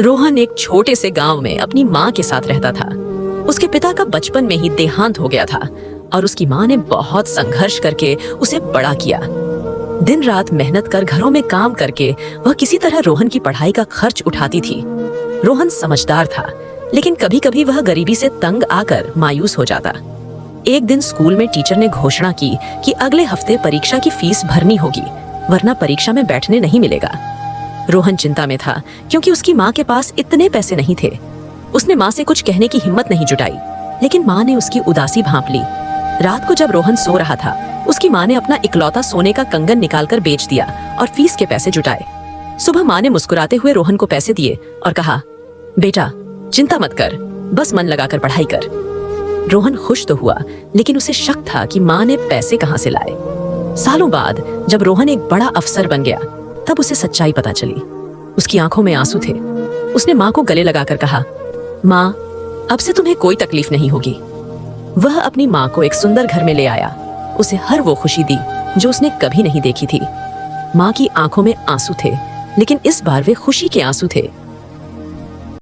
रोहन एक छोटे से गांव में अपनी माँ के साथ रहता था। उसके पिता का बचपन में ही देहांत हो गया था और उसकी माँ ने बहुत संघर्ष करके उसे बड़ा किया। दिन रात मेहनत कर घरों में काम करके वह किसी तरह रोहन की पढ़ाई का खर्च उठाती थी। रोहन समझदार था, लेकिन कभी कभी वह गरीबी से तंग आकर मायूस हो जाता। एक दिन स्कूल में टीचर ने घोषणा की कि अगले हफ्ते परीक्षा की फीस भरनी होगी, वरना परीक्षा में बैठने नहीं मिलेगा। रोहन चिंता में था क्योंकि उसकी माँ के पास इतने पैसे नहीं थे। उसने माँ से कुछ कहने की हिम्मत नहीं जुटाई, लेकिन माँ ने उसकी उदासी भांप ली। रात को जब रोहन सो रहा था, उसकी माँ ने अपना इकलौता सोने का कंगन निकालकर बेच दिया और फीस के पैसे जुटाए। सुबह माँ ने मुस्कुराते हुए रोहन को पैसे दिए और कहा, बेटा चिंता मत कर, बस मन लगाकर पढ़ाई कर। रोहन खुश तो हुआ, लेकिन उसे शक था कि माँ ने पैसे कहाँ से लाए। सालों बाद जब रोहन एक बड़ा अफसर बन गया, तब उसे सच्चाई पता चली। उसकी आंखों में आंसू थे। उसने माँ को गले लगाकर कहा, माँ अब से तुम्हें कोई तकलीफ नहीं होगी। वह अपनी माँ को एक सुंदर घर में ले आया, उसे हर वो खुशी दी जो उसने कभी नहीं देखी थी। माँ की आंखों में आंसू थे, लेकिन इस बार वे खुशी के आंसू थे।